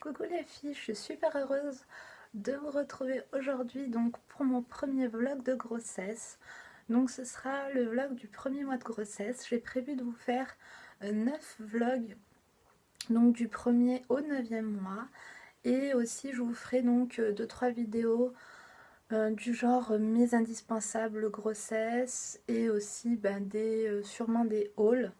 Coucou les filles, je suis super heureuse de vous retrouver aujourd'hui donc pour mon premier vlog de grossesse. Donc ce sera le vlog du premier mois de grossesse. J'ai prévu de vous faire 9 vlogs donc du premier au 9e mois. Et aussi je vous ferai donc 2-3 vidéos du genre mes indispensables grossesse et aussi sûrement des hauls.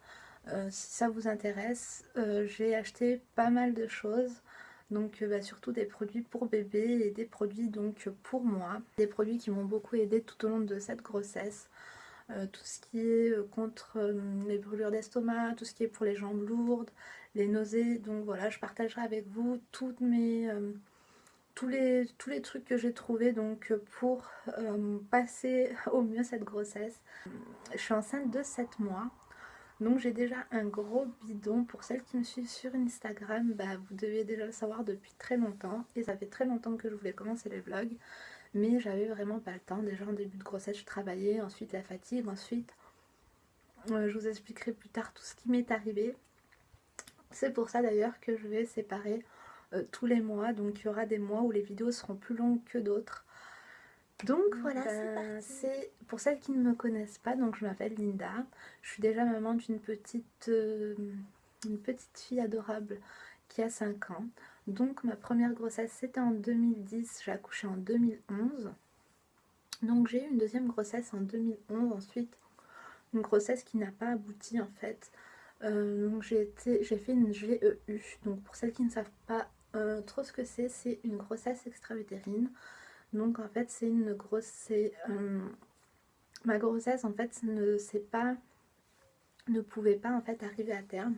Si ça vous intéresse, j'ai acheté pas mal de choses, donc surtout des produits pour bébé et des produits donc pour moi, des produits qui m'ont beaucoup aidé tout au long de cette grossesse. Tout ce qui est contre les brûlures d'estomac, tout ce qui est pour les jambes lourdes, les nausées. Donc voilà, je partagerai avec vous tous les trucs que j'ai trouvés donc pour passer au mieux cette grossesse. Je suis enceinte de 7 mois. Donc j'ai déjà un gros bidon. Pour celles qui me suivent sur Instagram, vous deviez déjà le savoir depuis très longtemps. Et ça fait très longtemps que je voulais commencer les vlogs. Mais j'avais vraiment pas le temps. Déjà en début de grossesse je travaillais, ensuite la fatigue, ensuite je vous expliquerai plus tard tout ce qui m'est arrivé. C'est pour ça d'ailleurs que je vais séparer tous les mois. Donc il y aura des mois où les vidéos seront plus longues que d'autres. Donc voilà, c'est pour celles qui ne me connaissent pas, donc je m'appelle Linda. Je suis déjà maman d'une petite fille adorable qui a 5 ans. Donc ma première grossesse c'était en 2010, j'ai accouché en 2011. Donc j'ai eu une deuxième grossesse en 2011 ensuite, une grossesse qui n'a pas abouti en fait. Donc j'ai fait une GEU. Donc pour celles qui ne savent pas trop ce que c'est une grossesse extra-utérine. Donc en fait c'est une grosse... ma grossesse en fait ne pouvait pas en fait arriver à terme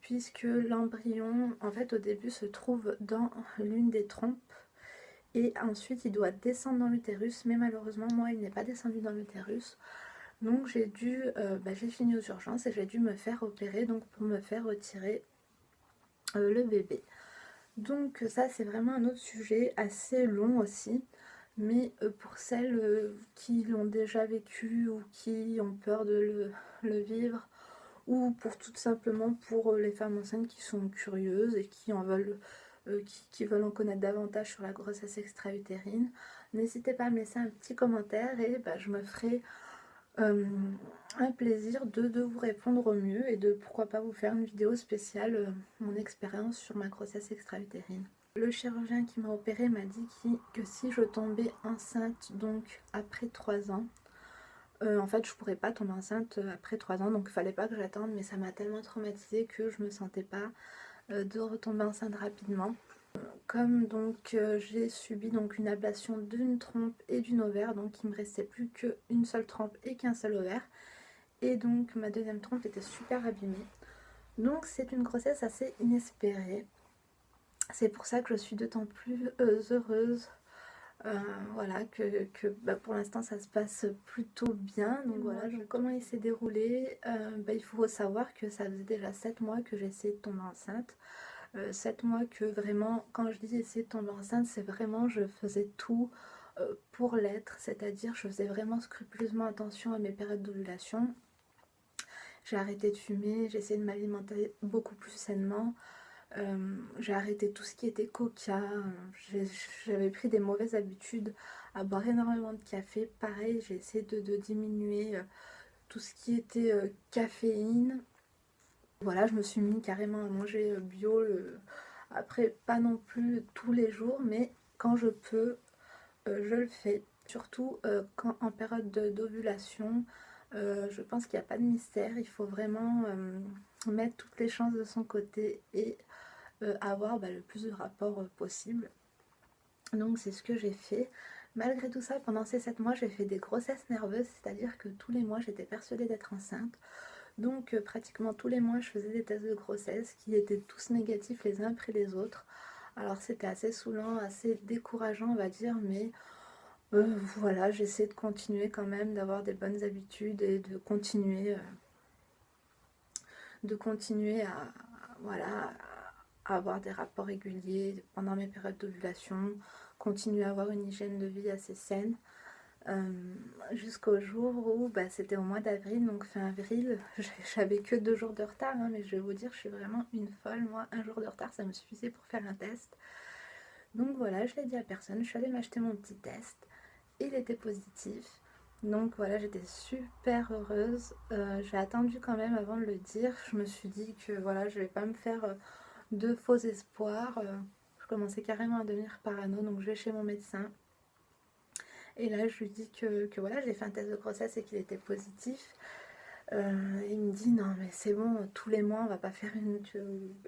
puisque l'embryon en fait au début se trouve dans l'une des trompes et ensuite il doit descendre dans l'utérus, mais malheureusement moi il n'est pas descendu dans l'utérus. Donc j'ai fini aux urgences et j'ai dû me faire opérer donc pour me faire retirer le bébé. Donc ça c'est vraiment un autre sujet assez long aussi. Mais pour celles qui l'ont déjà vécu ou qui ont peur de le vivre, ou pour tout simplement pour les femmes enceintes qui sont curieuses et qui veulent en connaître davantage sur la grossesse extra-utérine, n'hésitez pas à me laisser un petit commentaire et je me ferai un plaisir de vous répondre au mieux et de pourquoi pas vous faire une vidéo spéciale, mon expérience sur ma grossesse extra-utérine. Le chirurgien qui m'a opéré m'a dit que si je tombais enceinte donc après 3 ans, en fait je pourrais pas tomber enceinte après 3 ans, donc il fallait pas que j'attende, mais ça m'a tellement traumatisée que je me sentais pas de retomber enceinte rapidement. Comme donc j'ai subi donc une ablation d'une trompe et d'une ovaire, donc il me restait plus qu'une seule trompe et qu'un seul ovaire, et donc ma deuxième trompe était super abîmée. Donc c'est une grossesse assez inespérée. C'est pour ça que je suis d'autant plus heureuse voilà, pour l'instant ça se passe plutôt bien. Donc voilà, donc comment il s'est déroulé, il faut savoir que ça faisait déjà 7 mois que j'essayais de tomber enceinte. 7 mois que vraiment, quand je dis essayer de tomber enceinte, c'est vraiment je faisais tout pour l'être, c'est-à-dire je faisais vraiment scrupuleusement attention à mes périodes d'ovulation. J'ai arrêté de fumer, j'ai essayé de m'alimenter beaucoup plus sainement. J'ai arrêté tout ce qui était coca, j'avais pris des mauvaises habitudes à boire énormément de café. Pareil, j'ai essayé de diminuer tout ce qui était caféine. Voilà, je me suis mis carrément à manger bio, après pas non plus tous les jours, mais quand je peux, je le fais. Surtout quand en période d'ovulation, je pense qu'il n'y a pas de mystère, il faut vraiment mettre toutes les chances de son côté et avoir le plus de rapports possible. Donc c'est ce que j'ai fait. Malgré tout ça, pendant ces 7 mois, j'ai fait des grossesses nerveuses, c'est-à-dire que tous les mois, j'étais persuadée d'être enceinte. Donc pratiquement tous les mois, je faisais des tests de grossesse qui étaient tous négatifs les uns après les autres. Alors c'était assez saoulant, assez décourageant, on va dire, mais voilà, j'essaie de continuer quand même, d'avoir des bonnes habitudes et de continuer à, voilà, à avoir des rapports réguliers pendant mes périodes d'ovulation, continuer à avoir une hygiène de vie assez saine. jusqu'au jour où c'était au mois d'avril, donc fin avril, j'avais que 2 jours de retard, hein, mais je vais vous dire, je suis vraiment une folle, moi, un jour de retard, ça me suffisait pour faire un test. Donc voilà, je l'ai dit à personne, je suis allée m'acheter mon petit test, il était positif. Donc voilà, j'étais super heureuse. J'ai attendu quand même avant de le dire. Je me suis dit que voilà, je vais pas me faire de faux espoirs. Je commençais carrément à devenir parano, donc je vais chez mon médecin. Et là, je lui dis que voilà, j'ai fait un test de grossesse et qu'il était positif. Il me dit non mais c'est bon, tous les mois on va pas faire une...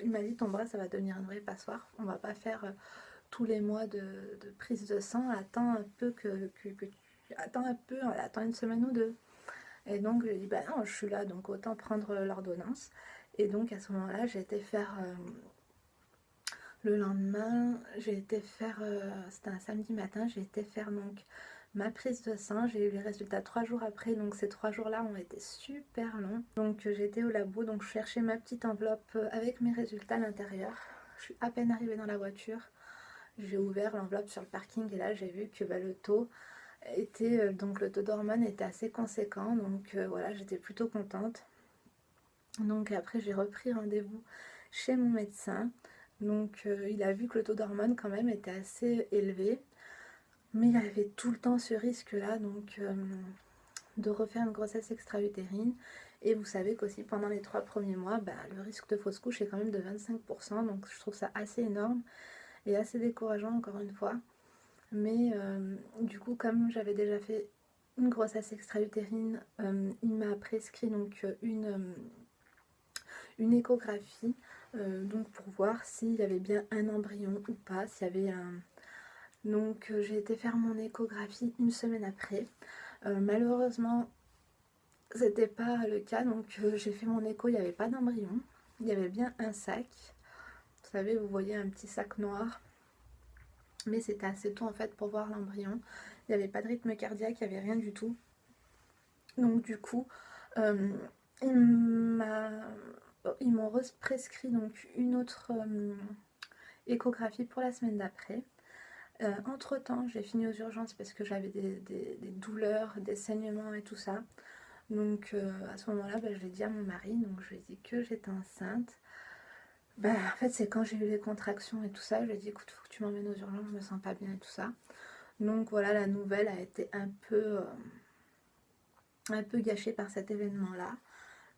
Il m'a dit ton bras ça va devenir une vraie passoire. On va pas faire tous les mois de prise de sang. Attends un peu attends un peu, attends une semaine ou deux. Et donc je lui dis bah non, je suis là donc autant prendre l'ordonnance. Et donc à ce moment-là j'ai été faire le lendemain, j'ai été faire, c'était un samedi matin, j'ai été faire donc ma prise de sang, j'ai eu les résultats 3 jours après, donc ces 3 jours-là ont été super longs. Donc j'ai été au labo, donc je cherchais ma petite enveloppe avec mes résultats à l'intérieur. Je suis à peine arrivée dans la voiture, j'ai ouvert l'enveloppe sur le parking et là j'ai vu que le taux était, donc le taux d'hormones était assez conséquent, donc voilà, j'étais plutôt contente. Donc après j'ai repris rendez-vous chez mon médecin. Donc il a vu que le taux d'hormones quand même était assez élevé. Mais il y avait tout le temps ce risque-là, donc de refaire une grossesse extra-utérine. Et vous savez qu'aussi pendant les 3 premiers mois, le risque de fausse couche est quand même de 25%. Donc je trouve ça assez énorme et assez décourageant encore une fois. Mais du coup, comme j'avais déjà fait une grossesse extra-utérine, il m'a prescrit donc une échographie donc pour voir s'il y avait bien un embryon ou pas, s'il y avait un... Donc j'ai été faire mon échographie une semaine après. Malheureusement, c'était pas le cas, donc j'ai fait mon écho, il n'y avait pas d'embryon. Il y avait bien un sac. Vous savez, vous voyez un petit sac noir. Mais c'était assez tôt en fait pour voir l'embryon. Il n'y avait pas de rythme cardiaque, il n'y avait rien du tout. Donc du coup, ils m'ont prescrit donc une autre échographie pour la semaine d'après. Entre temps, j'ai fini aux urgences parce que j'avais des douleurs, des saignements et tout ça. Donc à ce moment-là, je l'ai dit à mon mari, donc je lui ai dit que j'étais enceinte. En fait, c'est quand j'ai eu les contractions et tout ça, je lui ai dit écoute, faut que tu m'emmènes aux urgences, je me sens pas bien et tout ça. Donc voilà, la nouvelle a été un peu gâchée par cet événement-là,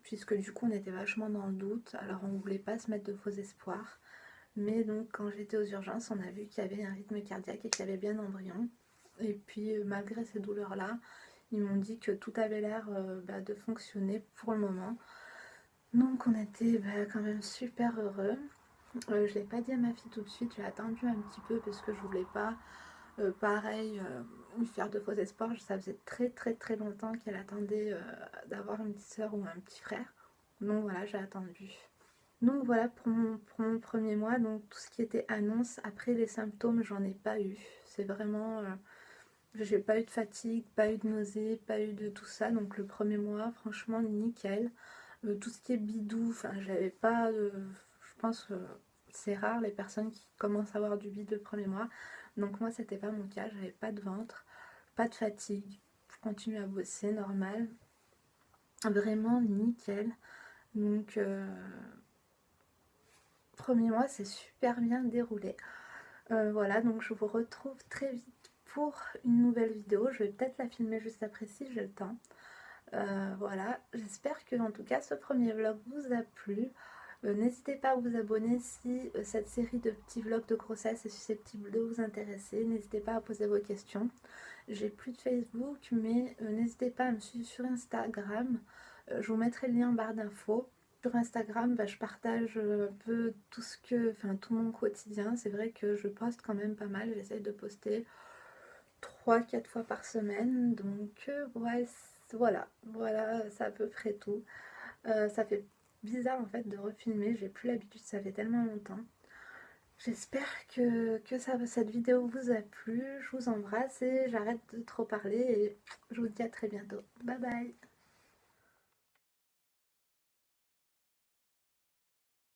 puisque du coup on était vachement dans le doute, alors on voulait pas se mettre de faux espoirs. Mais donc quand j'étais aux urgences, on a vu qu'il y avait un rythme cardiaque et qu'il y avait bien un embryon. Et puis malgré ces douleurs-là, ils m'ont dit que tout avait l'air de fonctionner pour le moment. Donc on était quand même super heureux. Je ne l'ai pas dit à ma fille tout de suite, j'ai attendu un petit peu parce que je voulais pas pareil lui faire de faux espoirs. Ça faisait très très très longtemps qu'elle attendait d'avoir une petite soeur ou un petit frère. Donc voilà, j'ai attendu. Donc voilà pour mon premier mois, donc tout ce qui était annonce, après les symptômes j'en ai pas eu, c'est vraiment, j'ai pas eu de fatigue, pas eu de nausée, pas eu de tout ça, donc le premier mois franchement nickel. Tout ce qui est bidou, enfin j'avais pas, je pense que c'est rare les personnes qui commencent à avoir du bide le premier mois, donc moi c'était pas mon cas, j'avais pas de ventre, pas de fatigue, je continue à bosser normal, vraiment nickel. Donc premier mois c'est super bien déroulé. Voilà, donc je vous retrouve très vite pour une nouvelle vidéo. Je vais peut-être la filmer juste après si j'ai le temps. Voilà, j'espère que en tout cas ce premier vlog vous a plu. N'hésitez pas à vous abonner si cette série de petits vlogs de grossesse est susceptible de vous intéresser. N'hésitez pas à poser vos questions. J'ai plus de Facebook, mais n'hésitez pas à me suivre sur Instagram. Je vous mettrai le lien en barre d'infos. Sur Instagram, je partage un peu tout mon quotidien. C'est vrai que je poste quand même pas mal. J'essaye de poster 3-4 fois par semaine. Donc ouais, voilà, c'est à peu près tout. Ça fait bizarre en fait de refilmer. J'ai plus l'habitude, ça fait tellement longtemps. J'espère que cette vidéo vous a plu. Je vous embrasse et j'arrête de trop parler. Et je vous dis à très bientôt. Bye bye.